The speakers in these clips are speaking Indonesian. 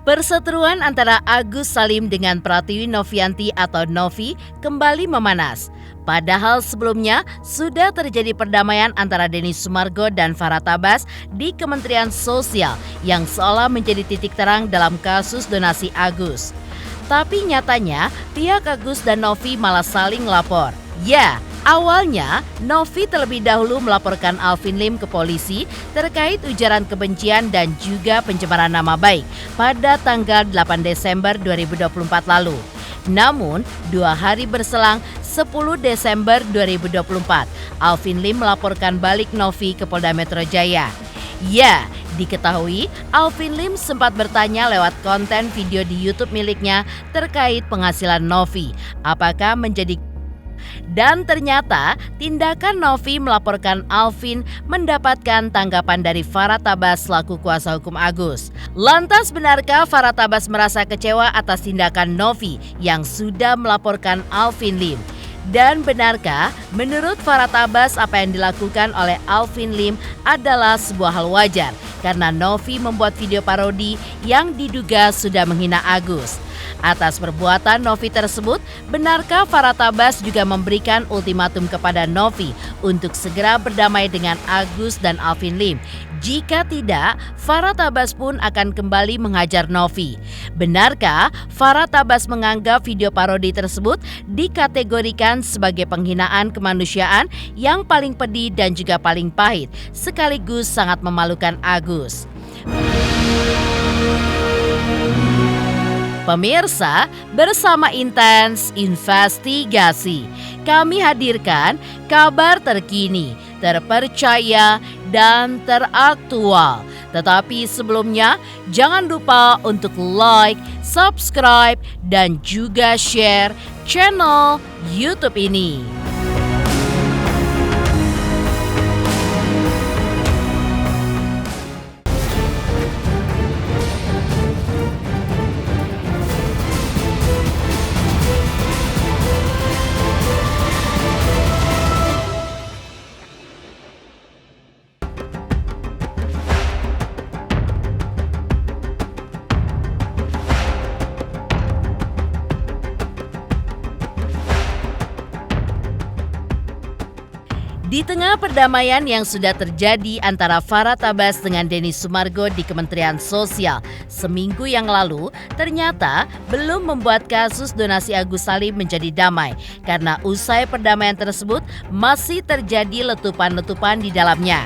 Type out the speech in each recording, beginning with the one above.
Perseteruan antara Agus Salim dengan Pratiwi Novianti atau Novi kembali memanas. Padahal sebelumnya sudah terjadi perdamaian antara Denny Sumargo dan Farah Tabas di Kementerian Sosial yang seolah menjadi titik terang dalam kasus donasi Agus. Tapi nyatanya pihak Agus dan Novi malah saling lapor. Ya, awalnya Novi terlebih dahulu melaporkan Alvin Lim ke polisi terkait ujaran kebencian dan juga pencemaran nama baik pada tanggal 8 Desember 2024 lalu. Namun, 2 hari berselang 10 Desember 2024, Alvin Lim melaporkan balik Novi ke Polda Metro Jaya. Ya, diketahui Alvin Lim sempat bertanya lewat konten video di YouTube miliknya terkait penghasilan Novi. Apakah menjadi dan ternyata tindakan Novi melaporkan Alvin mendapatkan tanggapan dari Farah Tabas selaku kuasa hukum Agus. Lantas benarkah Farah Tabas merasa kecewa atas tindakan Novi yang sudah melaporkan Alvin Lim? Dan benarkah menurut Farah Tabas apa yang dilakukan oleh Alvin Lim adalah sebuah hal wajar karena Novi membuat video parodi yang diduga sudah menghina Agus? Atas perbuatan Novi tersebut, benarkah Farah Tabas juga memberikan ultimatum kepada Novi untuk segera berdamai dengan Agus dan Alvin Lim? Jika tidak, Farah Tabas pun akan kembali menghajar Novi. Benarkah Farah Tabas menganggap video parodi tersebut dikategorikan sebagai penghinaan kemanusiaan yang paling pedih dan juga paling pahit, sekaligus sangat memalukan Agus? Pemirsa, bersama Intens Investigasi, kami hadirkan kabar terkini, terpercaya, dan teraktual. Tetapi sebelumnya, jangan lupa untuk like, subscribe, dan juga share channel YouTube ini. Di tengah perdamaian yang sudah terjadi antara Farah Tabas dengan Denny Sumargo di Kementerian Sosial seminggu yang lalu, ternyata belum membuat kasus donasi Agus Salim menjadi damai karena usai perdamaian tersebut masih terjadi letupan-letupan di dalamnya.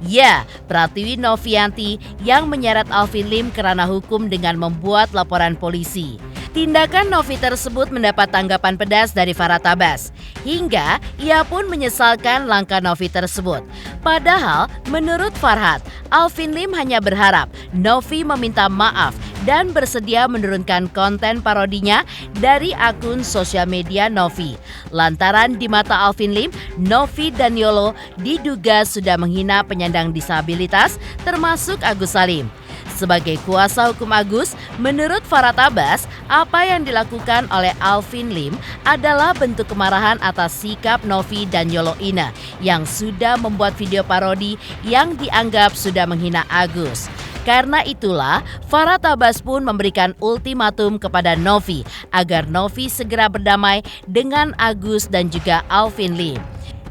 Ya, Pratiwi Novianti yang menyeret Alvin Lim ke ranah hukum dengan membuat laporan polisi. Tindakan Novi tersebut mendapat tanggapan pedas dari Farah Tabas. Hingga ia pun menyesalkan langkah Novi tersebut. Padahal menurut Farhat, Alvin Lim hanya berharap Novi meminta maaf dan bersedia menurunkan konten parodinya dari akun sosial media Novi. Lantaran di mata Alvin Lim, Novi dan Yolo diduga sudah menghina penyandang disabilitas termasuk Agus Salim. Sebagai kuasa hukum Agus, menurut Farah Tabas, apa yang dilakukan oleh Alvin Lim adalah bentuk kemarahan atas sikap Novi dan Yolo Ina yang sudah membuat video parodi yang dianggap sudah menghina Agus. Karena itulah, Farah Tabas pun memberikan ultimatum kepada Novi agar Novi segera berdamai dengan Agus dan juga Alvin Lim.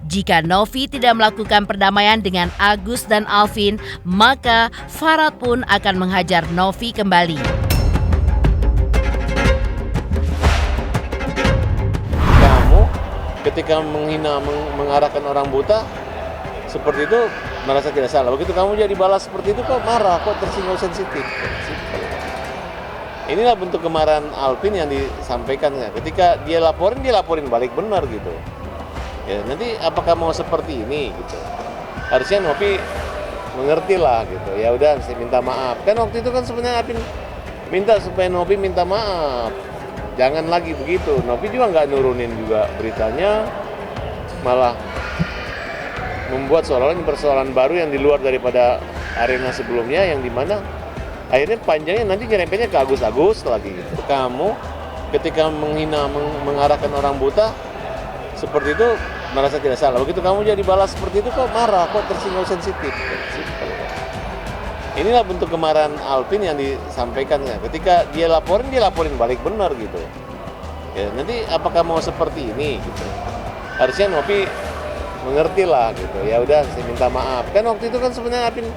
Jika Novi tidak melakukan perdamaian dengan Agus dan Alvin, maka Farhat pun akan menghajar Novi kembali. Kamu ketika menghina, mengarahkan orang buta, seperti itu merasa tidak salah. Begitu kamu jadi balas seperti itu kok marah, kok tersinggung sensitif. Inilah bentuk kemarahan Alvin yang disampaikan. Ketika dia laporin balik benar gitu. Ya, nanti apakah mau seperti ini gitu? Harusnya Novi mengerti lah gitu. Ya udah, saya minta maaf. Kan waktu itu kan sebenarnya Alvin minta supaya Novi minta maaf. Jangan lagi begitu. Novi juga nggak nurunin juga beritanya, malah membuat persoalan baru yang di luar daripada arena sebelumnya, yang dimana akhirnya panjangnya nanti nyerempetnya ke Agus lagi gitu. Kamu ketika menghina, mengarahkan orang buta, seperti itu merasa tidak salah. Begitu kamu jadi balas seperti itu kok marah, kok tersinggung sensitif. inilah bentuk kemarahan Alvin yang disampaikan ya. Ketika dia laporin balik benar gitu. Ya, nanti apakah mau seperti ini gitu. Harusnya Novi mengerti lah gitu. Ya udah, saya minta maaf. Kan waktu itu kan sebenarnya Alvin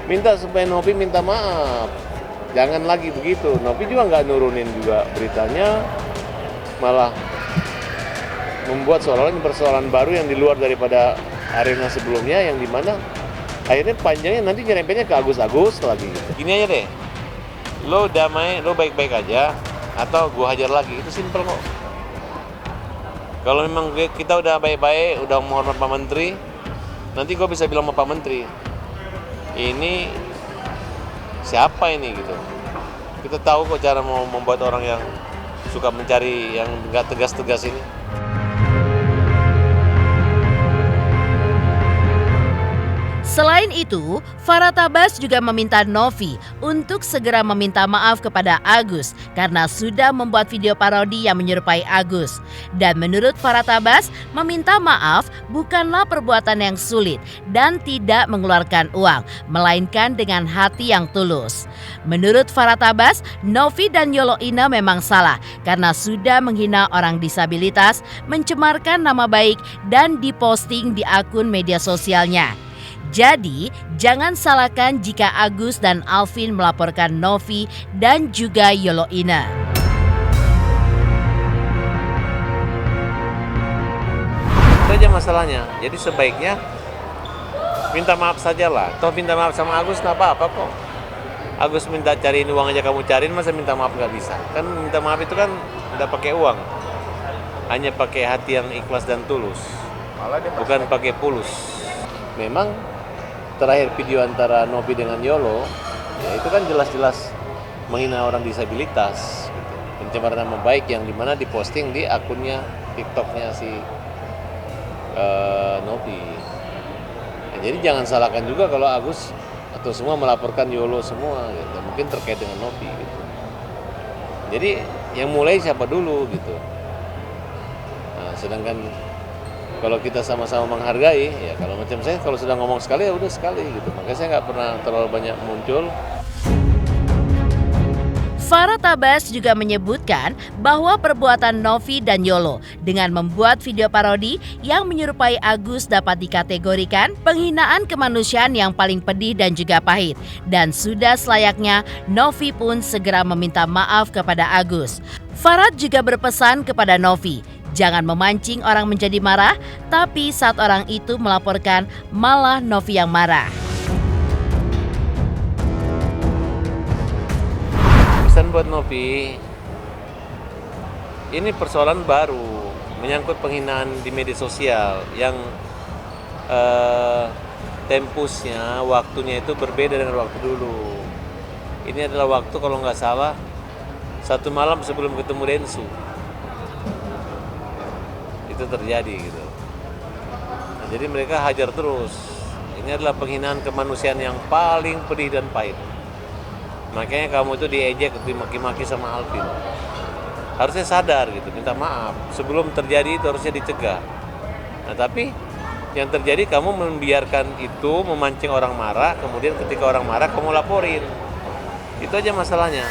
minta supaya Novi minta maaf. Jangan lagi begitu. Novi juga nggak nurunin juga beritanya, malah membuat seolah-olah ini persoalan baru yang di luar daripada arena sebelumnya, yang dimana akhirnya panjangnya nanti nyerempetnya ke Agus lagi gitu. Gini aja deh, lo damai, lo baik-baik aja, atau gue hajar lagi, itu simpel kok. Kalau memang kita udah baik-baik, udah menghormat Pak Menteri, nanti gue bisa bilang sama Pak Menteri, ini siapa ini gitu. Kita tahu kok cara mau membuat orang yang suka mencari yang nggak tegas-tegas ini. Selain itu, Farah Tabas juga meminta Novi untuk segera meminta maaf kepada Agus karena sudah membuat video parodi yang menyerupai Agus. Dan menurut Farah Tabas, meminta maaf bukanlah perbuatan yang sulit dan tidak mengeluarkan uang, melainkan dengan hati yang tulus. Menurut Farah Tabas, Novi dan Yolo Ine memang salah karena sudah menghina orang disabilitas, mencemarkan nama baik, dan diposting di akun media sosialnya. Jadi, jangan salahkan jika Agus dan Alvin melaporkan Novi dan juga Yolo Ine. Itu aja masalahnya. Jadi sebaiknya minta maaf saja lah. Toh minta maaf sama Agus nggak apa-apa kok. Agus minta cariin uang aja kamu cariin, masa minta maaf nggak bisa? Kan minta maaf itu kan nggak pakai uang. Hanya pakai hati yang ikhlas dan tulus. Bukan pakai pulus. Memang terakhir video antara Novi dengan Yolo, ya itu kan jelas-jelas menghina orang disabilitas, gitu. Pencemaran nama baik yang dimana diposting di akunnya TikToknya si Novi. Ya, jadi jangan salahkan juga kalau Agus atau semua melaporkan Yolo semua, gitu. Mungkin terkait dengan Novi. Gitu. Jadi yang mulai siapa dulu gitu. Nah, sedangkan kalau kita sama-sama menghargai, ya kalau macam saya kalau sudah ngomong sekali ya udah sekali gitu. Makanya saya nggak pernah terlalu banyak muncul. Farah Tabas juga menyebutkan bahwa perbuatan Novi dan Yolo dengan membuat video parodi yang menyerupai Agus dapat dikategorikan penghinaan kemanusiaan yang paling pedih dan juga pahit. Dan sudah selayaknya Novi pun segera meminta maaf kepada Agus. Farah juga berpesan kepada Novi, jangan memancing orang menjadi marah, tapi saat orang itu melaporkan malah Novi yang marah. Pesan buat Novi, ini persoalan baru, menyangkut penghinaan di media sosial yang tempusnya, waktunya itu berbeda dengan waktu dulu. Ini adalah waktu kalau nggak salah 1 malam sebelum ketemu Densu. Itu terjadi gitu. Nah, jadi mereka hajar terus. Ini adalah penghinaan kemanusiaan yang paling pedih dan pahit. Makanya kamu itu diejek, dimaki-maki sama Alvin. Harusnya sadar gitu, minta maaf. Sebelum terjadi itu harusnya dicegah. Nah tapi yang terjadi kamu membiarkan itu, memancing orang marah, kemudian ketika orang marah kamu laporin. Itu aja masalahnya.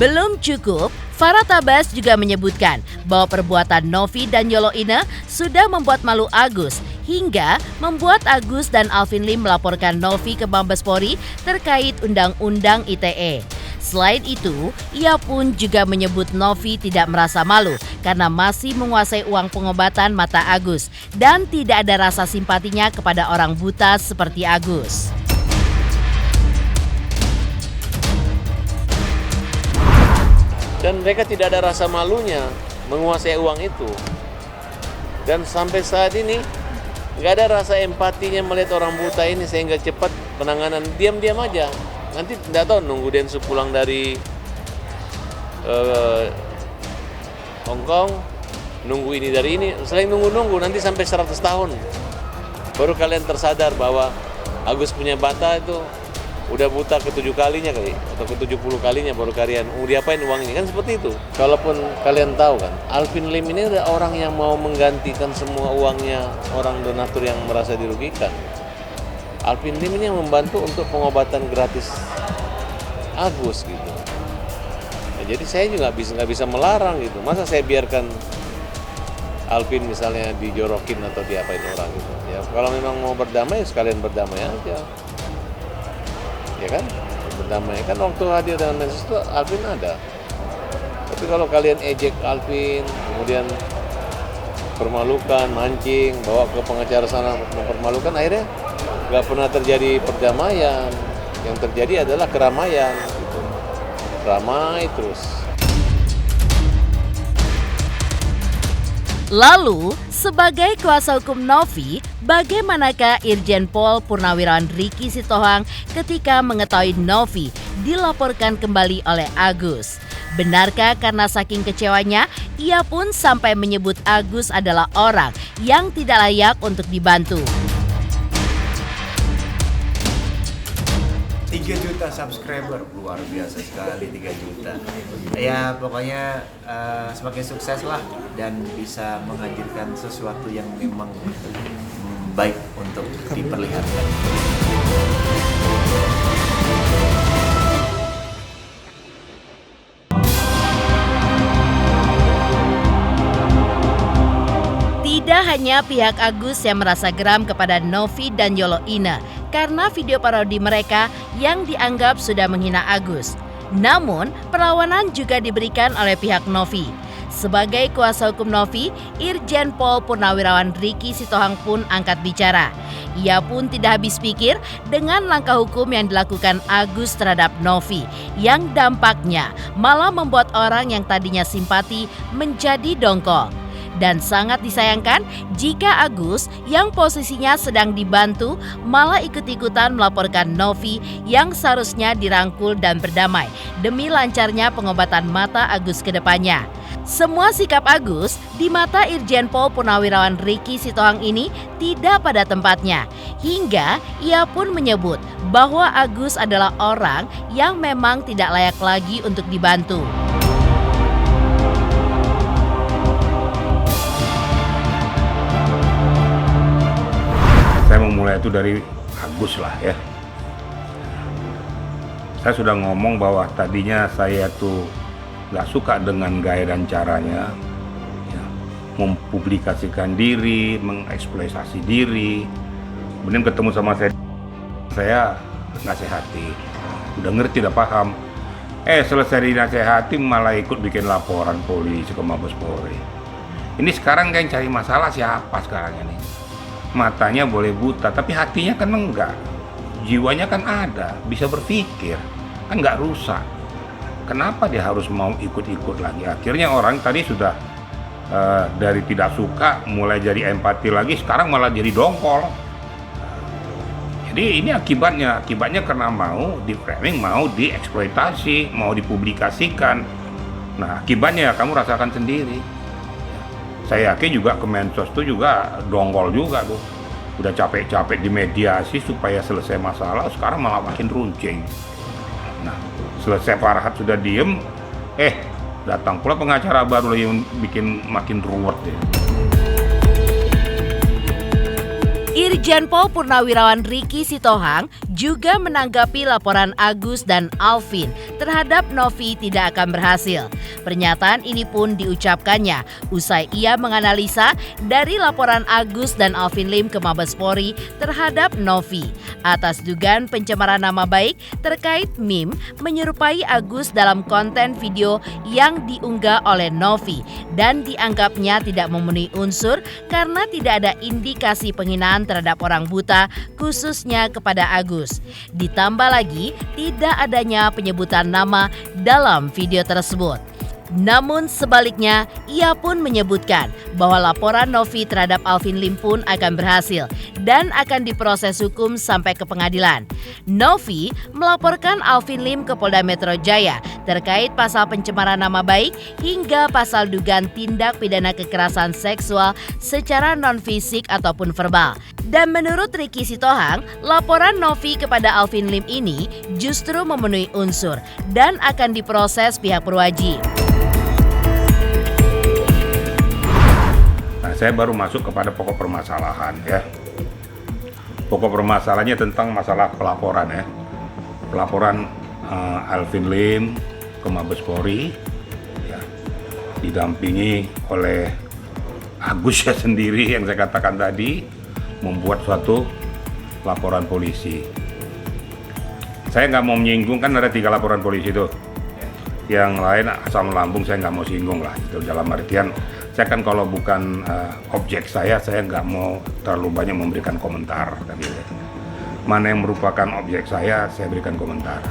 Belum cukup, Farah Tabas juga menyebutkan bahwa perbuatan Novi dan Yolo Ine sudah membuat malu Agus hingga membuat Agus dan Alvin Lim melaporkan Novi ke Mabes Polri terkait Undang-Undang ITE. Selain itu, ia pun juga menyebut Novi tidak merasa malu karena masih menguasai uang pengobatan mata Agus dan tidak ada rasa simpatinya kepada orang buta seperti Agus. Dan mereka tidak ada rasa malunya menguasai uang itu. Dan sampai saat ini nggak ada rasa empatinya melihat orang buta ini sehingga cepat penanganan. Diam-diam aja. Nanti tidak tahu nunggu Densu pulang dari Hong Kong, nunggu ini dari ini. Selain nunggu-nunggu nanti sampai 100 tahun. Baru kalian tersadar bahwa Agus punya mata itu Udah buta ke-7 kalinya kali, atau ke-70 kalinya baru kalian, diapain uangnya, kan seperti itu. Kalaupun kalian tahu kan, Alvin Lim ini ada orang yang mau menggantikan semua uangnya orang donatur yang merasa dirugikan. Alvin Lim ini yang membantu untuk pengobatan gratis Agus gitu. Nah, jadi saya juga nggak bisa melarang gitu. Masa saya biarkan Alvin misalnya dijorokin atau diapain orang gitu. Ya kalau memang mau berdamai, sekalian berdamai aja. Ya kan, berdamai kan waktu hadir dengan Mensos itu Alvin ada. Tapi kalau kalian ejek Alvin, kemudian permalukan, mancing, bawa ke pengacara sana mempermalukan, akhirnya nggak pernah terjadi perdamaian. Yang terjadi adalah keramaian, gitu. Ramai terus. Lalu, sebagai kuasa hukum Novi, bagaimanakah Irjen Pol Purnawirawan Ricky Sitohang ketika mengetahui Novi dilaporkan kembali oleh Agus? Benarkah karena saking kecewanya, ia pun sampai menyebut Agus adalah orang yang tidak layak untuk dibantu? 3 juta subscriber, luar biasa sekali 3 juta. Ya pokoknya semakin sukses lah dan bisa menghadirkan sesuatu yang memang baik untuk diperlihatkan. Tidak hanya pihak Agus yang merasa geram kepada Novi dan Yolo Ine karena video parodi mereka yang dianggap sudah menghina Agus. Namun, perlawanan juga diberikan oleh pihak Novi. Sebagai kuasa hukum Novi, Irjen Pol Purnawirawan Ricky Sitohang pun angkat bicara. Ia pun tidak habis pikir dengan langkah hukum yang dilakukan Agus terhadap Novi, yang dampaknya malah membuat orang yang tadinya simpati menjadi dongkol. Dan sangat disayangkan jika Agus yang posisinya sedang dibantu malah ikut-ikutan melaporkan Novi yang seharusnya dirangkul dan berdamai demi lancarnya pengobatan mata Agus ke depannya. Semua sikap Agus di mata Irjen Pol Purnawirawan Ricky Sitohang ini tidak pada tempatnya. Hingga ia pun menyebut bahwa Agus adalah orang yang memang tidak layak lagi untuk dibantu. Saya memulai itu dari Agus lah ya. Saya sudah ngomong bahwa tadinya saya tuh nggak suka dengan gaya dan caranya ya, mempublikasikan diri, mengeksploitasi diri. Kemudian ketemu sama saya nasihati, udah ngerti, udah paham. Selesai dinasehati malah ikut bikin laporan polisi ke Mabes Polri. Ini sekarang yang cari masalah siapa sekarang ini? Matanya boleh buta, tapi hatinya kan enggak. Jiwanya kan ada, bisa berpikir, kan enggak rusak. Kenapa dia harus mau ikut-ikut lagi? Akhirnya orang tadi sudah dari tidak suka, mulai jadi empati lagi, sekarang malah jadi dongkol. Jadi ini akibatnya karena mau di-framing, mau dieksploitasi, mau dipublikasikan. Nah akibatnya kamu rasakan sendiri. Saya yakin juga Kemensos itu juga dongkol juga tuh. Udah capek-capek dimediasi supaya selesai masalah, sekarang malah makin runcing. Nah, selesai Farhad sudah diem, datang pula pengacara baru yang bikin makin ruwet ya. Irjen Pol Purnawirawan Ricky Sitohang juga menanggapi laporan Agus dan Alvin terhadap Novi tidak akan berhasil. Pernyataan ini pun diucapkannya usai ia menganalisa dari laporan Agus dan Alvin Lim ke Mabes Polri terhadap Novi atas dugaan pencemaran nama baik terkait meme menyerupai Agus dalam konten video yang diunggah oleh Novi dan dianggapnya tidak memenuhi unsur karena tidak ada indikasi penghinaan terhadap orang buta khususnya kepada Agus. Ditambah lagi tidak adanya penyebutan nama dalam video tersebut. Namun sebaliknya, ia pun menyebutkan bahwa laporan Novi terhadap Alvin Lim pun akan berhasil dan akan diproses hukum sampai ke pengadilan. Novi melaporkan Alvin Lim ke Polda Metro Jaya terkait pasal pencemaran nama baik hingga pasal dugaan tindak pidana kekerasan seksual secara non-fisik ataupun verbal. Dan menurut Ricky Sitohang, laporan Novi kepada Alvin Lim ini justru memenuhi unsur dan akan diproses pihak berwajib. Saya baru masuk kepada pokok permasalahan ya. Pokok permasalahannya tentang masalah pelaporan ya. Pelaporan Alvin Lim ke Mabes Polri ya, didampingi oleh Agus ya sendiri yang saya katakan tadi, membuat suatu laporan polisi. Saya nggak mau menyinggung, kan ada 3 laporan polisi itu. Yang lain asam lambung saya nggak mau singgung lah. Itu dalam artian saya kan kalau bukan objek saya nggak mau terlalu banyak memberikan komentar. Tapi mana yang merupakan objek saya berikan komentar.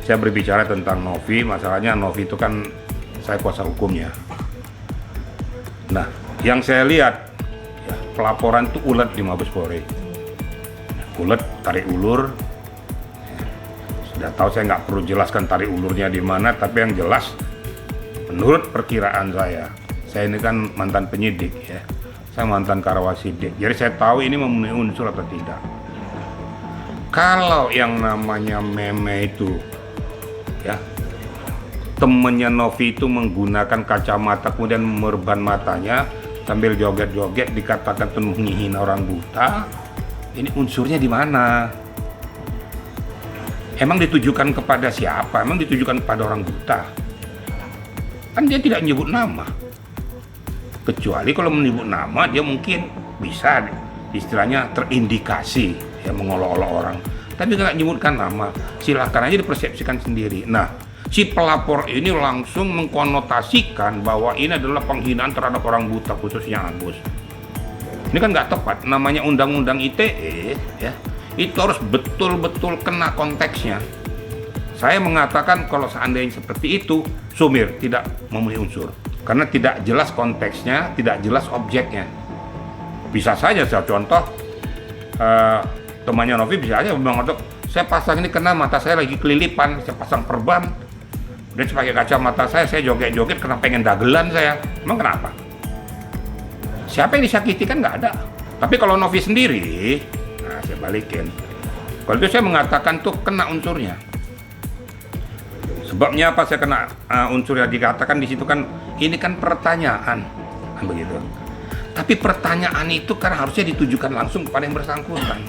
Saya berbicara tentang Novi, masalahnya Novi itu kan saya kuasa hukumnya. Nah, yang saya lihat ya, pelaporan itu ulet di Mabes Polri. Ulet, tarik ulur. Sudah tahu saya nggak perlu jelaskan tarik ulurnya di mana, tapi yang jelas menurut perkiraan saya ini kan mantan penyidik ya, saya mantan Karawasidik, jadi saya tahu ini memenuhi unsur atau tidak. Kalau yang namanya meme itu ya, temennya Novi itu menggunakan kacamata kemudian memerban matanya sambil joget-joget dikatakan itu menghina orang buta, ini unsurnya di mana? Emang ditujukan kepada siapa? Emang ditujukan kepada orang buta? Kan dia tidak menyebut nama. Kecuali kalau menyebut nama dia mungkin bisa istilahnya terindikasi ya, mengolok-olok orang. Tapi nggak menyebutkan nama, silakan aja dipersepsikan sendiri. Nah, si pelapor ini langsung mengkonotasikan bahwa ini adalah penghinaan terhadap orang buta, khususnya Agus. Ini kan nggak tepat, namanya Undang-Undang ITE ya. Itu harus betul-betul kena konteksnya. Saya mengatakan kalau seandainya seperti itu, sumir, tidak memenuhi unsur. Karena tidak jelas konteksnya, tidak jelas objeknya. Bisa saja saya contoh, temannya Novi bisa aja bilang, saya pasang ini kena mata saya lagi kelilipan, saya pasang perban. Dia pakai kacamata saya joget-joget kena pengen dagelan saya. Emang kenapa? Siapa yang disakiti kan nggak ada. Tapi kalau Novi sendiri, nah saya balikin. Kalau itu saya mengatakan tuh kena unsurnya. Sebabnya apa saya kena unsur yang dikatakan di situ kan, ini kan pertanyaan, kan begitu. Tapi pertanyaan itu kan harusnya ditujukan langsung kepada yang bersangkutan,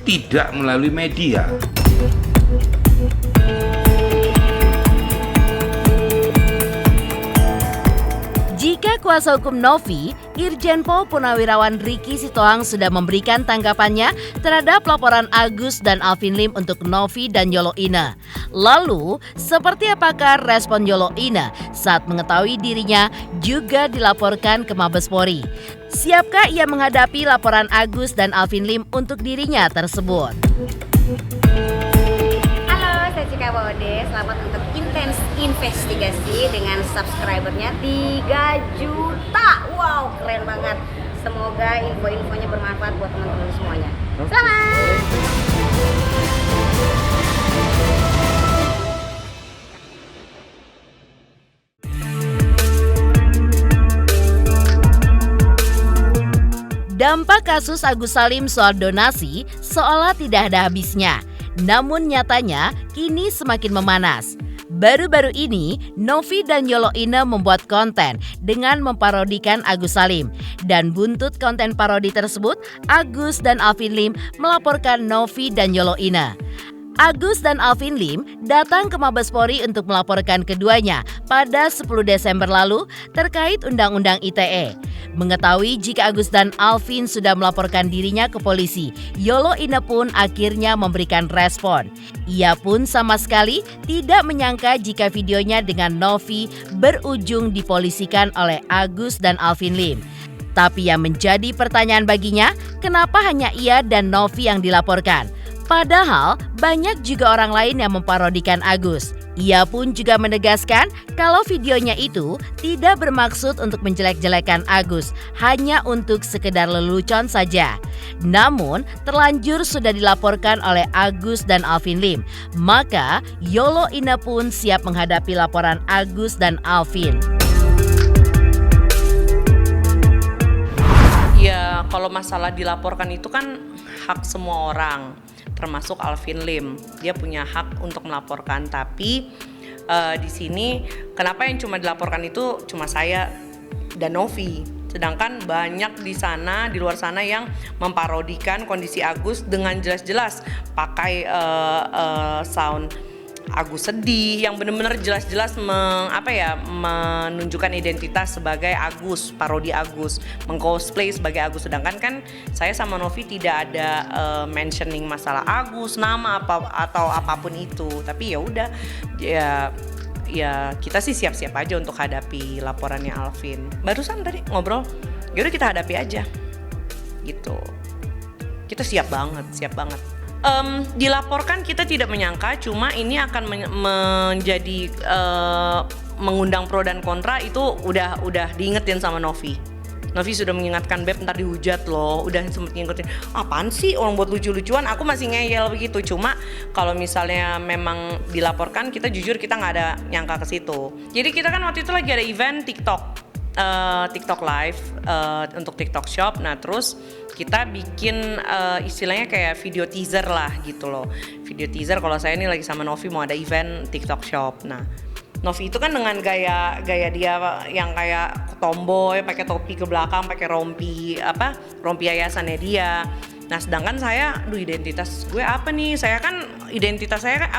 tidak melalui media. Jika kuasa hukum Novi, Irjen Pol Purnawirawan Ricky Sitohang sudah memberikan tanggapannya terhadap laporan Agus dan Alvin Lim untuk Novi dan Yolo Ine. Lalu, seperti apakah respon Yolo Ine saat mengetahui dirinya juga dilaporkan ke Mabes Polri? Siapkah ia menghadapi laporan Agus dan Alvin Lim untuk dirinya tersebut? Saya Cika Bode, selamat untuk Intens Investigasi dengan subscribernya 3 juta. Wow, keren banget. Semoga info-infonya bermanfaat buat teman-teman semuanya. Selamat! Dampak kasus Agus Salim soal donasi seolah tidak ada habisnya. Namun nyatanya kini semakin memanas. Baru-baru ini, Novi dan Yolo Ine membuat konten dengan memparodikan Agus Salim. Dan buntut konten parodi tersebut, Agus dan Alvin Lim melaporkan Novi dan Yolo Ine. Agus dan Alvin Lim datang ke Mabes Polri untuk melaporkan keduanya pada 10 Desember lalu terkait Undang-Undang ITE. Mengetahui jika Agus dan Alvin sudah melaporkan dirinya ke polisi, Yolo Ine pun akhirnya memberikan respon. Ia pun sama sekali tidak menyangka jika videonya dengan Novi berujung dipolisikan oleh Agus dan Alvin Lim. Tapi yang menjadi pertanyaan baginya, kenapa hanya ia dan Novi yang dilaporkan? Padahal banyak juga orang lain yang memparodikan Agus. Ia pun juga menegaskan kalau videonya itu tidak bermaksud untuk menjelek-jelekan Agus, hanya untuk sekedar lelucon saja. Namun, terlanjur sudah dilaporkan oleh Agus dan Alvin Lim. Maka, Yolo Ina pun siap menghadapi laporan Agus dan Alvin. Ya, kalau masalah dilaporkan itu kan hak semua orang, termasuk Alvin Lim. Dia punya hak untuk melaporkan, tapi di sini kenapa yang cuma dilaporkan itu cuma saya dan Novi. Sedangkan banyak di sana, di luar sana yang memparodikan kondisi Agus dengan jelas-jelas pakai sound Agus sedih, yang benar-benar jelas-jelas menunjukkan identitas sebagai Agus, parodi Agus, mengcosplay sebagai Agus. Sedangkan kan saya sama Novi tidak ada mentioning masalah Agus, nama atau apapun itu. Tapi ya udah, ya kita sih siap-siap aja untuk hadapi laporannya Alvin. Barusan tadi ngobrol, yaudah kita hadapi aja, gitu. Kita siap banget. Dilaporkan kita tidak menyangka, cuma ini akan menjadi mengundang pro dan kontra. Itu udah diingetin sama Novi. Novi sudah mengingatkan, Beb ntar dihujat loh. Udah sempet ngingetin, apaan sih orang buat lucu-lucuan, aku masih ngeyel begitu. Cuma kalau misalnya memang dilaporkan, kita jujur kita nggak ada nyangka ke situ. Jadi kita kan waktu itu lagi ada event TikTok live untuk TikTok Shop. Nah terus kita bikin istilahnya kayak video teaser lah gitu loh. Video teaser kalau saya ini lagi sama Novi mau ada event TikTok Shop. Nah Novi itu kan dengan gaya dia yang kayak tomboy, pakai topi ke belakang, pakai rompi yayasannya dia. Nah sedangkan saya, identitas gue apa nih? Identitas saya kan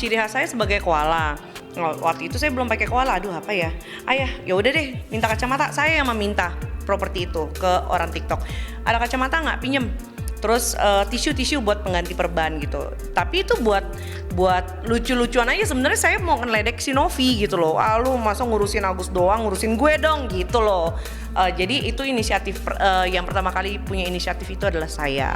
ciri khas saya sebagai koala. Waktu itu saya belum pakai koala, apa ya? Ayah, ya udah deh, minta kacamata. Saya yang meminta properti itu ke orang TikTok. Ada kacamata nggak? Pinjem. Terus tisu buat pengganti perban gitu. Tapi itu buat lucu-lucuan aja. Sebenarnya saya mau ngeledek si Novi gitu loh. Lu masa ngurusin Agus doang, ngurusin gue dong gitu loh. Jadi itu inisiatif yang pertama kali punya inisiatif itu adalah saya.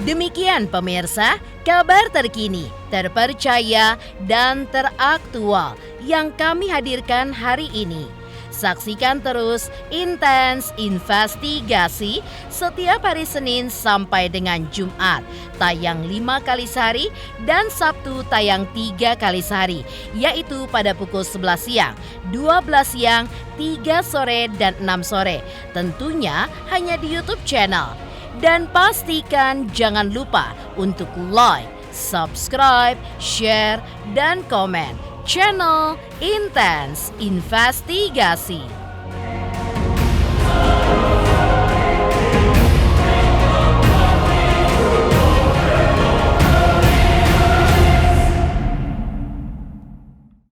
Demikian pemirsa, kabar terkini, terpercaya, dan teraktual yang kami hadirkan hari ini. Saksikan terus Intens Investigasi setiap hari Senin sampai dengan Jumat, tayang 5 kali sehari dan Sabtu tayang 3 kali sehari, yaitu pada pukul 11 siang, 12 siang, 3 sore, dan 6 sore. Tentunya hanya di YouTube channel. Dan pastikan jangan lupa untuk like, subscribe, share, dan komen channel Intens Investigasi.